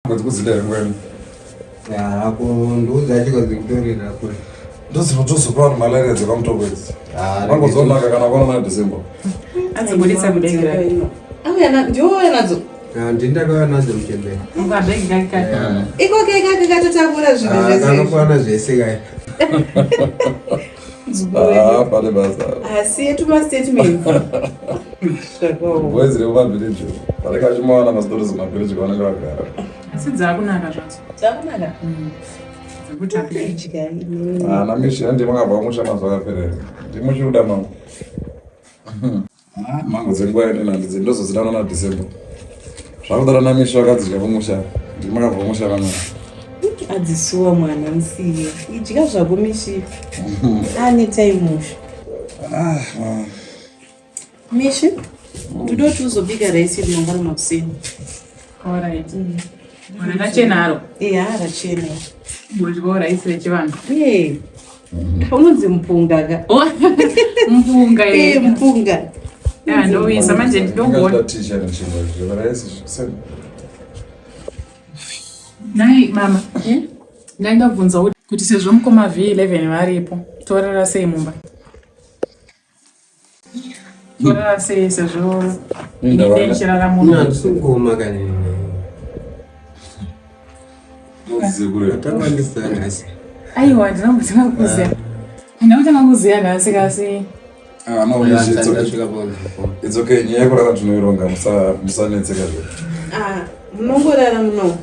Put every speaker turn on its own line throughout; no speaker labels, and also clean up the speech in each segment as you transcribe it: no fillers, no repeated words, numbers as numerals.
What's good today? When?
Yeah, I can do that because Victoria.
Those who just support malaria to come to with. One was on like a Canavana December.
That's a good example. Oh, yeah, not Joe.
And didn't I go another Jimmy?
I'm a big guy. It's okay, I got to talk with us. I see it to my statement.
Where's the one village? But I got you more than a story of my village going to go.
I said Zagunaga. Zagunaga. Good
and I'm sure the Manga as well. The Mushu Damo. Mangoes and Guy and the Los down on December. Rather than I'm sure that's the Musha. The Manga Musha.
At the Swamman and see it goes a gumishi. Anytime mush. Mission? Do not choose a bigger race in Mongol Maxine. All right. When a chenaro. Yeah, a cheno. Would go rice rich one. Yay. How much Mpunga? Oh, Mpunga. Mpunga. Yeah, no, it's a magic. Don't want that teacher and she was. Nai mama, ndaenda kubvunza kuti sezvo mukoma V11 varipo torara sei mumba? Torara sei sezvo indenchirara munhu
sungoma kani.
Aiwa ndinongotanga kuziya. Ndinotanga kuziya kasi kasi.
No, it's okay. Nyaya kurara tunoironga musanetseka zviro.
Munongorara muno.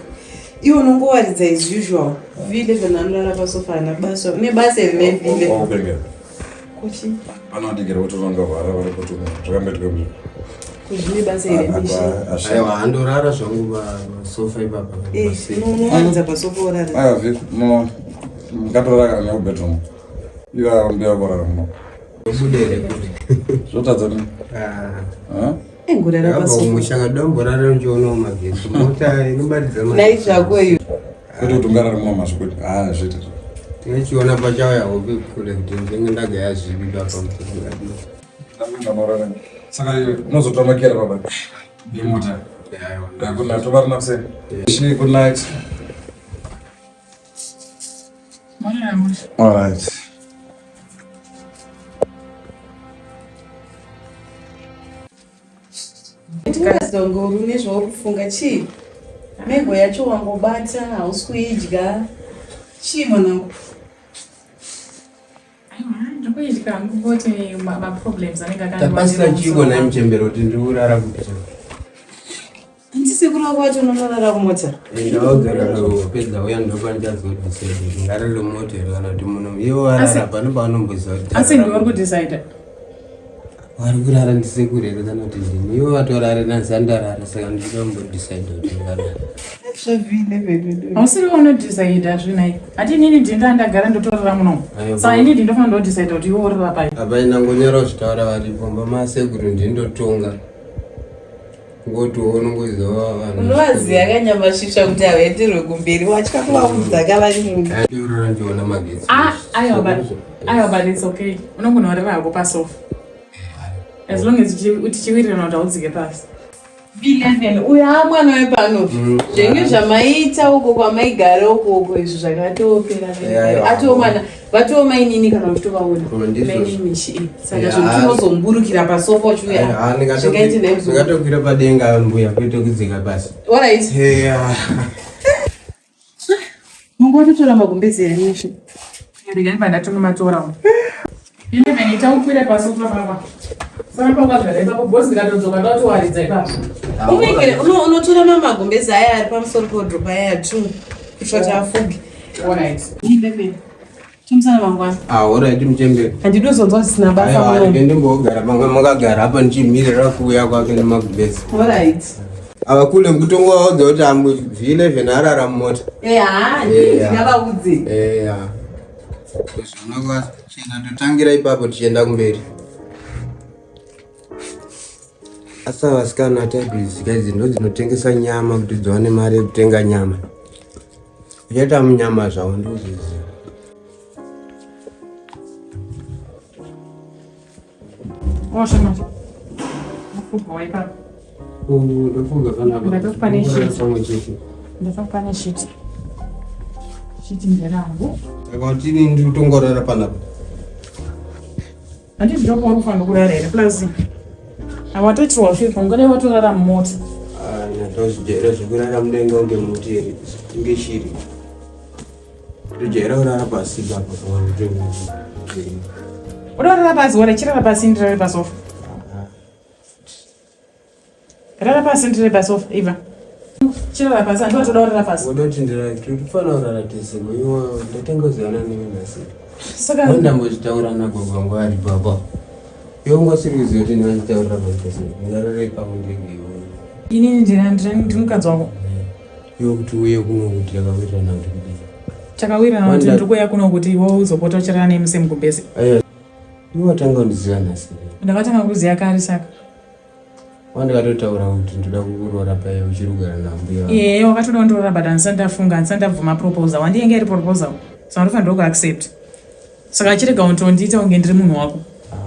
Iwo nongowaridza as usual. V11 anorara pasofa nabasa nebasa rine
V11.
Kuchi?
Panodigera kuti ronga vara vari kuti zvakambetika muzvo.
Kuzvine basa iri ndishi.
Aiwa andorara zvangu pasofa ipapa.
Unowaridza pasofa orara.
Aiwa no mukatorara kana mubedroom. Iva mbeva kurara muno.
Ubudere kuti.
Zvotadza ni.
Engurara pasofa.
Mushanga domborara njono magetsi. Mota inobaridza mari.
Nai zvako iyo.
Kuti utungarara muno masvikuti. Zvita.
Tichiona pachawo yahope kule kuti ndenge ndaga yazvibidwa pamutsogora.
Ndamorara. Saka unozotomakera baba. Bimota. Yeah, good night. Tomorrow night. Good night. All right.
Ndikazongoro nezvokufunga chii? Mengo yacho wangobata hausi kuidya. Chii mwanangu? Ndikuidya nguvoti ma-problems anenge akangwanda.
Tapasira chibona mchembero kuti ndikurara kuti.
Ndisi kuloko wacho unonorara kumota?
Ndawagara pedza uya ndokwandichazodecide ngarare motero kana kuti munhu iwo warara pano paunomboziva kuti.
Asi ndiwe uri kudecide?
Wari kurara ndisekurere kana kuti ndini iwo watorare nanzi andarara saka ndinombodecide kuti ngarare.
Hausiri unodecide zvinai. Hati nini ndinda ndagara ndotorara muno. Saka inini ndinofana ndodecide kuti iwe uri rapai.
Apaina ngonyara zvitaura varipo mbamasekuru ndindotonga. Ngoti unongoziva vanhu.
Unovaziva kanyamashisha kuti havaenderwe kumberi watya kuvaudza kavanini.
Ndiurora ndiona magetsi.
Aiwa, but it's okay. Unogona kurara hako pasofa. As long as utichiwirirana kuti haudzike pasi. V11 uya mwana wepano. Zvinge zvamaita uko kwamaigara uko izvo zvakatopera. Atomana vatoma inini kana uchitovaona. Maini mishi. Saka zvotunozomburukira pasofa uchiuya. Zvingaiti nemzo.
Ngatokwira padenga mbuya kuito kudzika pasi.
All right. Mungu watotora magumbezi yanishi. Ndikani pandatoma matora. 11 itakwira pasofa baba. Samba kwagara ipapo bosi ngatodzoka ndatowaridza ipapo. Unotora magumbezi aya ari pamusoro podropa aya 2 kuti afuge. All right. 11. Chimsana mangwana.
All right mchembero.
Handidozonzwa zvisina basa muno.
Aiwa ndimbogara makagara apa ndichimirira kuuya kwake nemagumbezi.
All right.
Avakule mkutongo waodza kuti amwe V11 arara mumota.
Ndingavaudze.
Zvinokwasa chena ndotangira ipapo tichienda kumberi. Asa vasikana ataigwidzika idzi ndo dzinotengesa nyama kuti dziwane mari yekutenga nyama. Uchaita munyama zvavo ndoziziva.
Washema. Ufuga waipa.
Ufuga kana
Ndatokupanisha.
Samwe chete.
ndakapana shiti nderangu
akatini ndi kutongorara panapa
handiti ndoko unofanira kurara here plus awatotirwa usvika ungadai watorara mumota
natozvijera zvekurara mudenga unge muti here inge shiri tojaira kurara pasi papa
udarara pasi wara chirara pasi ndirare pasofa rara pasi ndirare pasofa iva chirara pasi handi watoda kurara pasi
wadoti nditofanira kurara tese iwo ndatengozana newe nhasi
saka
ndambochitaura nagogo wangu ari baba iwe ngosiri kuziva kuti ndinachitaurira patese ndarare pamundege
inini ndinokadzi wako
iwe kuti uye kuno kuti yakawirana kuti kudii
chakawirana kuti ndiri kuuya kuno kuti iwe uzopota uchirana nemi semugumbezi
iwe watanga kundiziva nhasi
ndakatanga kuziva kari saka
wandikatotaura kuti ndoda kukurora paye uchiri kugara nambuya
wakatoda kundorora but handisandafunga handisandabvuma proposal wandiyenge iri proposal saka ndofanira kuaccept saka achirega untondiita unge ndiri munhu wako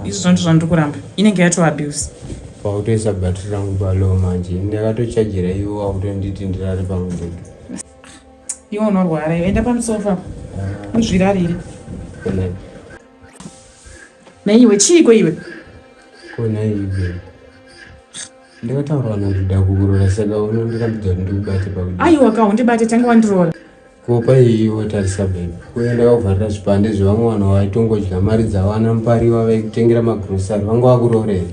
izvo zvanto zvandiri kuramba inenge yato abuse
pautoisa bhatiri rangu palo manje ndakatochajira iwo wautonditi ndirari pamundege
iwe unorwara iwe enda pamusofa uzvirarire naiwe chiiko iwe
kona iwe ndakataura nandida kukurora saka unondirambidza kuti ndikubate pakuti
aiwa ka undibate tange wandiroora
kopa iyiwo tarisa bhebhi uye ndakavharira zvipande zvevamwe vanhu vaitongodya mari dzavana mupariva vaikutengera magrosari vanga vakurorera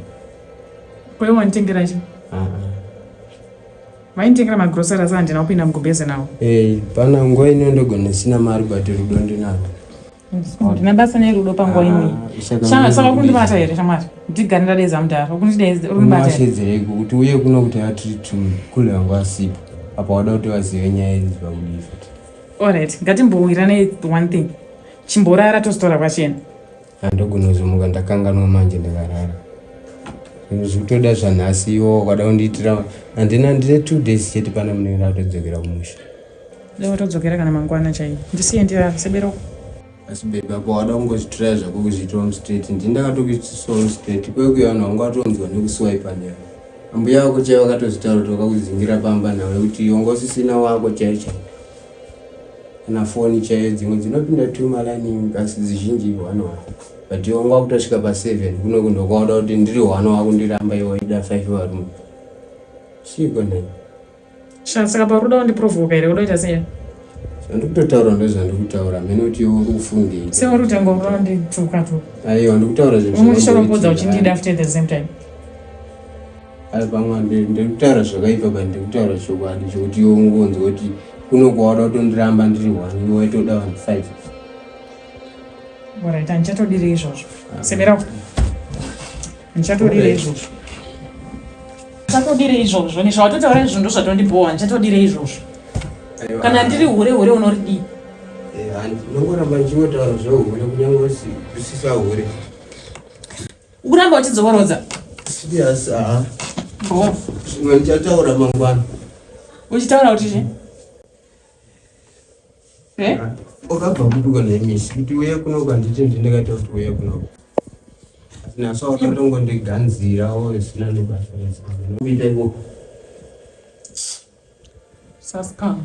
kwaiwe wanditengera chi vainditengera magrosari asi handina kupinda mugumbeze nawo
pana nguva ino ndogona sina mari bati rudo ndinaro
ndina basa nerudo panguva imwe saka kundibata here shamwari ndiganira deza mudhara
kundibaashedzereiko kuti uye kuno kuti atriti kule vangu asipo apa wada kuti vazive nyaya idzi pakudii futi
alright ngatimbowirane one thing chimborara tozitora pachena
handogona kuzomuka ndakanganwa manje ndakarara zvikutoda zvanhasi iwo wakada kundiitira handina ndine 2 days chete pana munenge ndatodzokera kumusha
watodzokera kana mangwana chaiyo ndisiye ndirara seberoko
asi bebe apo wada kungozvitora zvako kuzviita homestate ndindakatokuisa homestate kwekuya vanhu vangu vatonzwa nekuswaipa nyaya ambuya wako chaivo vakatozvitaura kuti vakakuzingira pamba nawe kuti ongosisina wako chaiyo chaiyo kana foni chaiyo dzimwe dzinopinda 2 malaini asi zizhinji 1 but iwe wanga kutosvika pa7 kuno kundokwauda kuti ndiri 1 wako ndiramba iwe waida 5 varume chiko nai
saka paruda kundiprovoka here udoita sei
ndikutotaura ndozvandikutaura mene kuti iwe uri kufungei
seuri kutanga ura ndituka tu
aiwa ndikutaura
zveumweshorapodza uchindida after the same time
ari pamwe ndikutaura zvakaipa but ndikutaura chokwadi chokuti iwe ungonzwa kuti kuno kwauda kutondiramba ndiri 1 iwe waitoda vanhu 5
alright handichatodire izvozvo seberako handichatodire izvozvo handichatodire izvozvo nezvawatotaura izvo ndo zvatondibowa handichatodire izvozvo kana ndiri hure unoridii
nongoramba nchingotaura zvehure kunyange usisa hure
uramba uchidzovorodza
sirias zvimwe ndichataura mangwana
uchitaura kuti chi
wakabva kuduka nemisi kuti uye kuno kwanditi ndindakaita kuti uye kuno naso wakatongondiganzirawo zvisina nebasa nokuita iko
saskana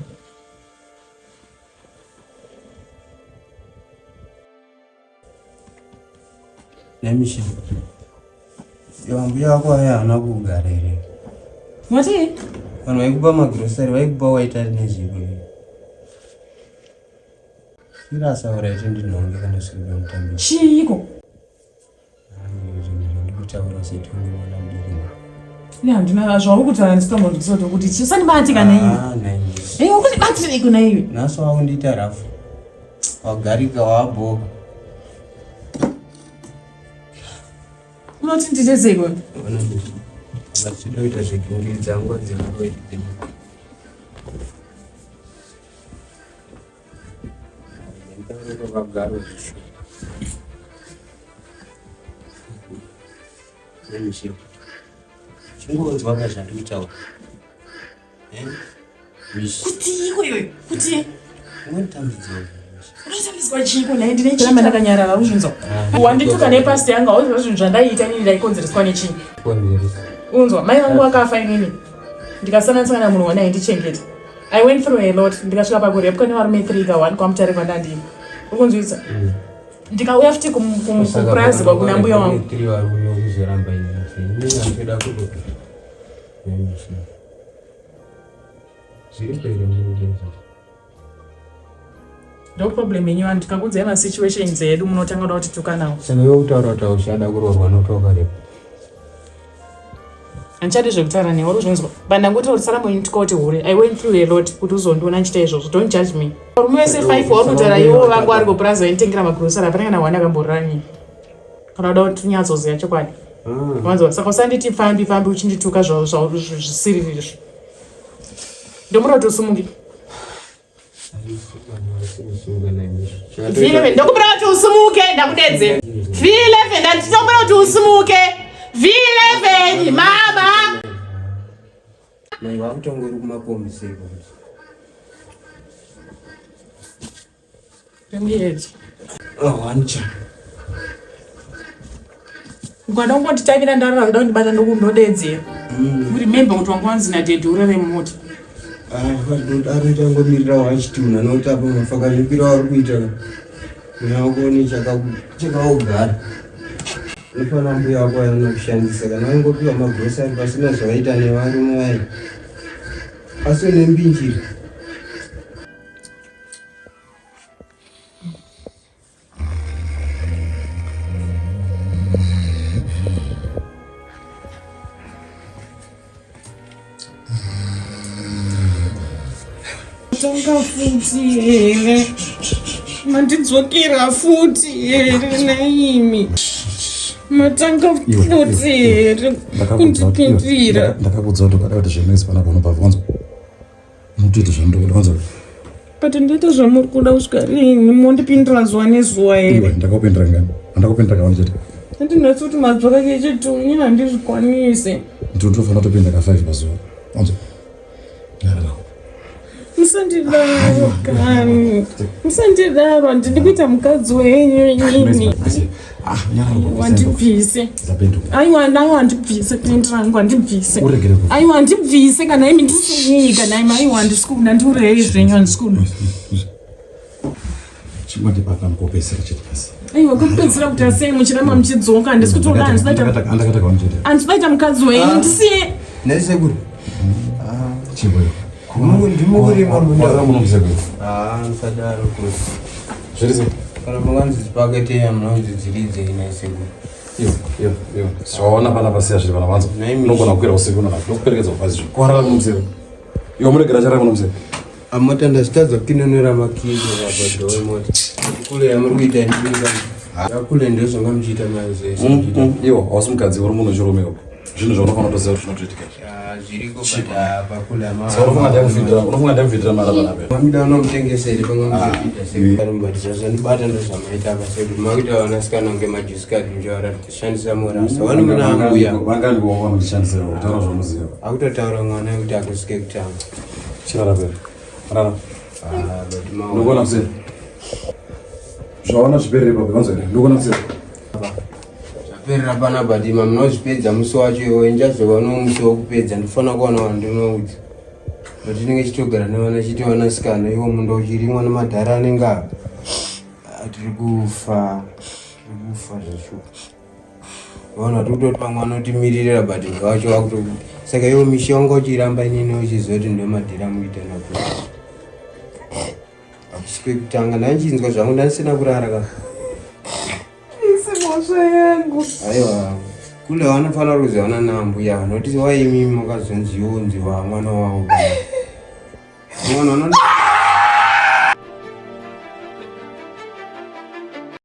nemishi mbuya wako aya haana kugara here
mati
vanhu vaikupa magrosari vaikupa waita nezviko irasaura iti ndinhonge kana zvikupa mutambi
chiiko
ndikutaura setongoona mudiki
handina zvauri kutaura ndisitombozisoto kuti chisandibatika naiwe kuti batiriko naiwe
naso wakundiita rafu wagarika waboka
unoti nditezeko
vachida kuita zvekungidza nguva dzekuroiti vagaro zvisho nemishiro chingonzwa kazvandikutaura
kuti iko iwe kuti
unotambidzwa
unotambidzwa chiiko naye ndinechiramba ndakanyarara uzvinzwa wandituka nepasti yanga uziva zvinhu zvandaiita nini ndaikonzereswa nechii unzwa mai vangu vakafa inini ndikasanganisana munhu wanaye ndichengeta I went through a lot. Ndikasvika pakurep kune varume 3 ka1 kwamutare kwandandini. Ukunzwisa? Ndikauya futi kupurazi kwakuna mbuya wangu.
3 varume ukuzoramba ini. Ndinga kudo. Zviri pere munogeza.
No problem yenyu vanhu tikakudzai masituations edu munotanga kuti tukanawo.
Saka iwe kutaura kuti uchada kuroorwa notoka repo.
Anchadi zvekutaura newe urikuzvinzwa. Bandangoti kuti sara munyutika kuti hure. I went through a lot kuti uzondiona nchita izvozvo. Don't judge me. Varume vese 5 vaunotara ivo vangu vari kupurazi vaitengera magrosari hapana kana hwana akamborani. Kana kuda kuti unyatsoziva chokwadi. Wanzwa saka usanditi fambi uchindituka zvisiriri izvi. Ndomura kuti usumuke. V11 ndokubira kuti usumuke ndakudedze. V11 ndokubira kuti usumuke. V11 mama.
Mai wakutongori kumapomiseko.
Ndiyedza.
Wancha.
Ngwanda ungoti tavira ndarara kuda kundibata ndokundodedzera. Remember kuti wangu wanzi nadedhi urere mumota.
Anoita ngomirira wachituna nokuti apo mafaka zvipira wari kuita naukoni chakaugara unofana mbuya wako yanokushandisa kana waingopiwa magrosari pasina zvavaita nevarume vai asi nembinjiri
Matanga futi here. Mandidzokera futi here naimi. Matanga futi here. Kundipindira.
Ndakakudza kuti kada kuti zvinoizwa panapa unobva wanzwa. Unotoita zvamunoda wanzwa.
But ndoita zvamuri kuda kusvika rini mondipindira zuva nezuva here.
Ndakakupindira ngani? Handakupindira kaoni chete.
Ndinoti kuti madzwa kake chituni handizvikwanise.
Ndinotofana kutopinda ka5 pazuva. Wanzwa.
Musandidaro kani. Musandidaro handidi kuita mukadzi wenyu inini. Wandibvise. Aiwa wandibvise kuendera hangu wandibvise. Aiwa wandibvise kana imi ndisinyika naima aiwa handisi kuda ndiurei zvenyu handisi kuda.
Chimati papa mukopesera chete pasi.
Aiwa kupedzera kuti asei muchiramba muchidzoka handisi kutoda
handakata kaoni chete.
Handisidaita mukadzi wenyu ndisiye.
Narisekuri.
Chibharo.
Ndimuri marunda
munomseko.
Musadaro kuti.
Zvirize.
Kana munganzi pakete yamunonzi dziridze inaisekuri.
Yo. Zvaona pana pasiya zviri pana vanzo. Unogona kukwira usiku nana. Ndokuperekedza kufazi zviro. Kwarara munomseko. Iwe muregera chara munomseko.
Amotanda zitadza kinonera makizo rabadho wemota. Kule yamuri kuita ndinga. Yakule ndezvo ngamuchita maizese.
Iwo hausi mukadzi uri munhu chirume uko. Zvinhu zvaunofana kutoziva kuti zvinotoitika.
Zviriko bada pakule ama.
Unofunga ndakuvhidhira mara panapa.
Mamida unomutengeseri pamwe muchapita sekumbatiza zvandibata ndozvamaita pasedu. Makuita vanasikana kunge majusikadi njaura kushandisa morasa. Vani muna ambuya.
Vangani kuwa muchishandisa kutaura zvamuziva.
Akutotaura mwana kuti akusike kutanga.
Chirara pere. Rara. Ndogona kuseri. Zvaona zviperere pape vanzo here. Ndogona kuseri.
Perera pana badima munozvipedza musi wacho iwe njazova nomusi wokupedza ndifana kuwana wandinoudza kuti ndinenge chitogara nevana chiti vanasikana iwo munda uchirimwa namadhara anenge apa tiri kufa zveshuka vaona tototi pamwe anotimirira badinga wacho wakutokuti saka iwo mishi wanga uchiramba inini uchizoti ndomadhira muita nakuti akusike kutanga ndanchinzwa zvangu ndandisina kurara ka
yangu.
Aiwa, kule wanafana kuziona na mbuya noti waimi mukazonzi yonzi wa mwana wao. Mwana